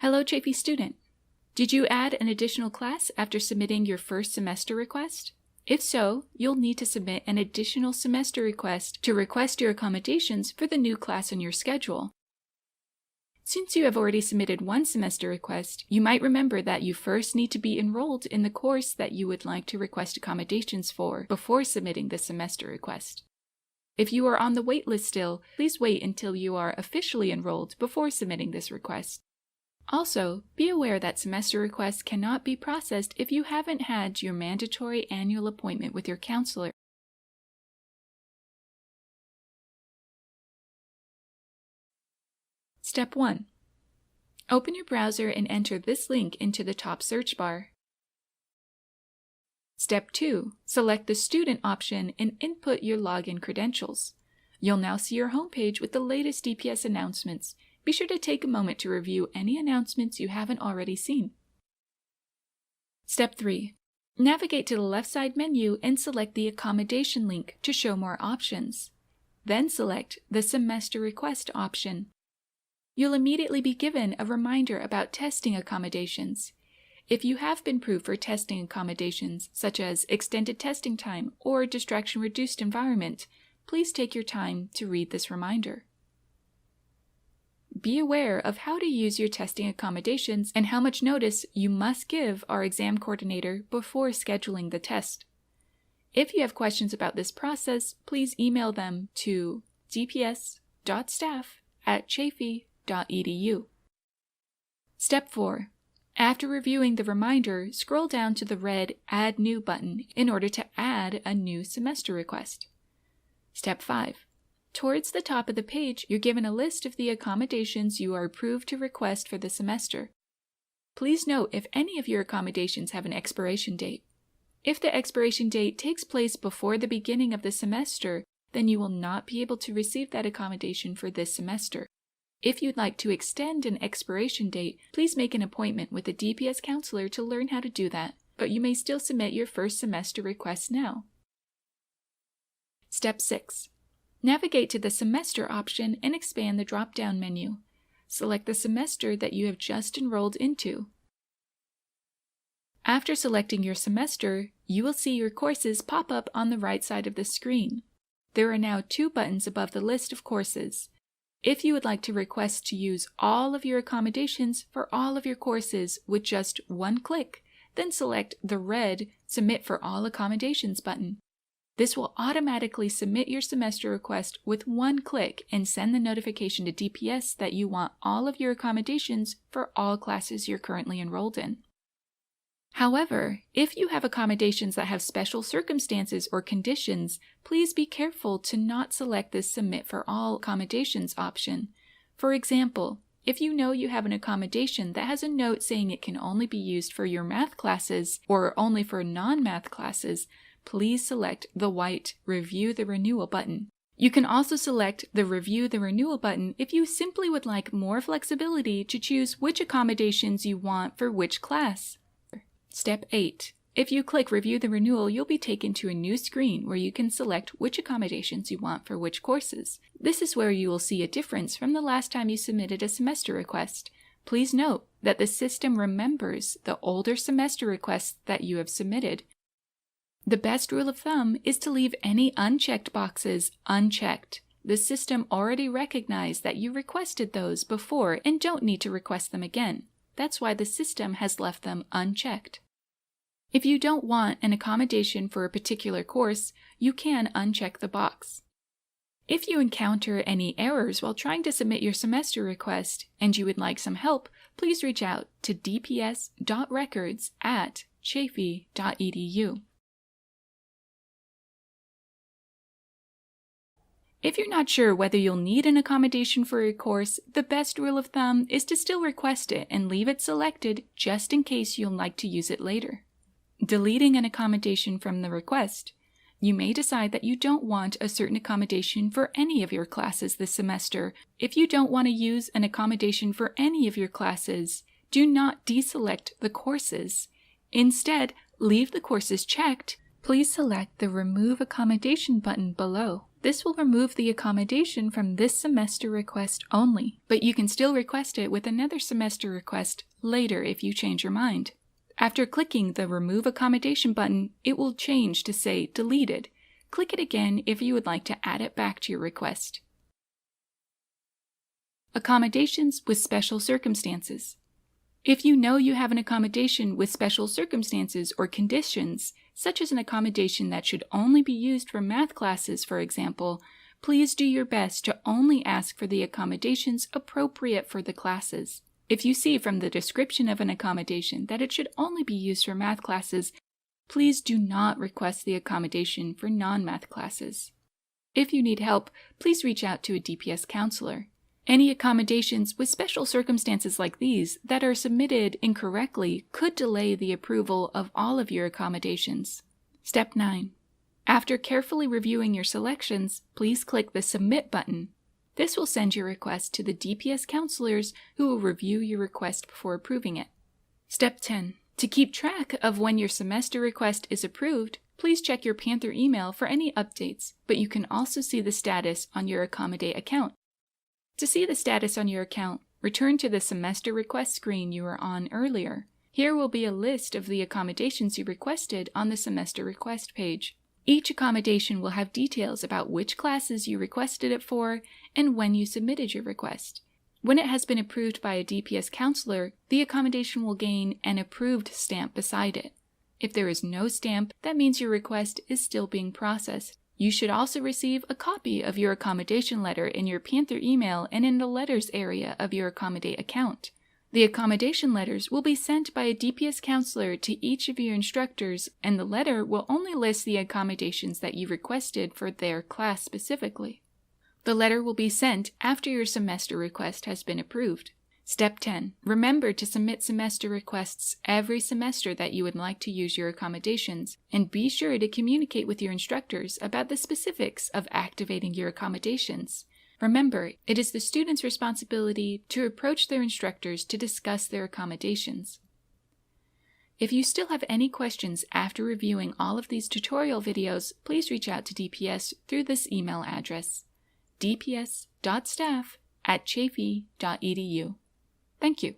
Hello, Chafee student. Did you add an additional class after submitting your first semester request? If so, you'll need to submit an additional semester request to request your accommodations for the new class on your schedule. Since you have already submitted one semester request, you might remember that you first need to be enrolled in the course that you would like to request accommodations for before submitting the semester request. If you are on the wait list still, please wait until you are officially enrolled before submitting this request. Also, be aware that semester requests cannot be processed if you haven't had your mandatory annual appointment with your counselor. Step 1. Open your browser and enter this link into the top search bar. Step 2. Select the student option and input your login credentials. You'll now see your homepage with the latest DPS announcements. Be sure to take a moment to review any announcements you haven't already seen. Step 3. Navigate to the left side menu and select the accommodation link to show more options. Then select the semester request option. You'll immediately be given a reminder about testing accommodations. If you have been approved for testing accommodations, such as extended testing time or distraction-reduced environment, please take your time to read this reminder. Be aware of how to use your testing accommodations and how much notice you must give our exam coordinator before scheduling the test. If you have questions about this process, please email them to dps.staff@chafee.edu. Step 4. After reviewing the reminder, scroll down to the red Add New button in order to add a new semester request. Step 5. Towards the top of the page, you're given a list of the accommodations you are approved to request for the semester. Please note if any of your accommodations have an expiration date. If the expiration date takes place before the beginning of the semester, then you will not be able to receive that accommodation for this semester. If you'd like to extend an expiration date, please make an appointment with a DPS counselor to learn how to do that, but you may still submit your first semester request now. Step 6. Navigate to the semester option and expand the drop-down menu. Select the semester that you have just enrolled into. After selecting your semester, you will see your courses pop up on the right side of the screen. There are now 2 buttons above the list of courses. If you would like to request to use all of your accommodations for all of your courses with just one click, then select the red Submit for All Accommodations button. This will automatically submit your semester request with one click and send the notification to DPS that you want all of your accommodations for all classes you're currently enrolled in. However, if you have accommodations that have special circumstances or conditions, please be careful to not select this Submit for All Accommodations option. For example, if you know you have an accommodation that has a note saying it can only be used for your math classes or only for non-math classes, please select the white Review the Renewal button. You can also select the Review the Renewal button if you simply would like more flexibility to choose which accommodations you want for which class. Step 8. If you click Review the Renewal, you'll be taken to a new screen where you can select which accommodations you want for which courses. This is where you will see a difference from the last time you submitted a semester request. Please note that the system remembers the older semester requests that you have submitted. The best rule of thumb is to leave any unchecked boxes unchecked. The system already recognized that you requested those before and don't need to request them again. That's why the system has left them unchecked. If you don't want an accommodation for a particular course, you can uncheck the box. If you encounter any errors while trying to submit your semester request and you would like some help, please reach out to dps.records@chafee.edu. If you're not sure whether you'll need an accommodation for your course, the best rule of thumb is to still request it and leave it selected just in case you'll like to use it later. Deleting an accommodation from the request. You may decide that you don't want a certain accommodation for any of your classes this semester. If you don't want to use an accommodation for any of your classes, do not deselect the courses. Instead, leave the courses checked. Please select the Remove Accommodation button below. This will remove the accommodation from this semester request only, but you can still request it with another semester request later if you change your mind. After clicking the Remove Accommodation button, it will change to say Deleted. Click it again if you would like to add it back to your request. Accommodations with special circumstances. If you know you have an accommodation with special circumstances or conditions, such as an accommodation that should only be used for math classes, for example, please do your best to only ask for the accommodations appropriate for the classes. If you see from the description of an accommodation that it should only be used for math classes, please do not request the accommodation for non-math classes. If you need help, please reach out to a DPS counselor. Any accommodations with special circumstances like these that are submitted incorrectly could delay the approval of all of your accommodations. Step 9. After carefully reviewing your selections, please click the Submit button. This will send your request to the DPS counselors who will review your request before approving it. Step 10. To keep track of when your semester request is approved, please check your Panther email for any updates, but you can also see the status on your Accommodate account. To see the status on your account, return to the semester request screen you were on earlier. Here will be a list of the accommodations you requested on the semester request page. Each accommodation will have details about which classes you requested it for and when you submitted your request. When it has been approved by a DPS counselor, the accommodation will gain an approved stamp beside it. If there is no stamp, that means your request is still being processed. You should also receive a copy of your accommodation letter in your Panther email and in the letters area of your Accommodate account. The accommodation letters will be sent by a DPS counselor to each of your instructors, and the letter will only list the accommodations that you requested for their class specifically. The letter will be sent after your semester request has been approved. Step 10. Remember to submit semester requests every semester that you would like to use your accommodations, and be sure to communicate with your instructors about the specifics of activating your accommodations. Remember, it is the student's responsibility to approach their instructors to discuss their accommodations. If you still have any questions after reviewing all of these tutorial videos, please reach out to DPS through this email address, dps.staff@chaffey.edu. Thank you.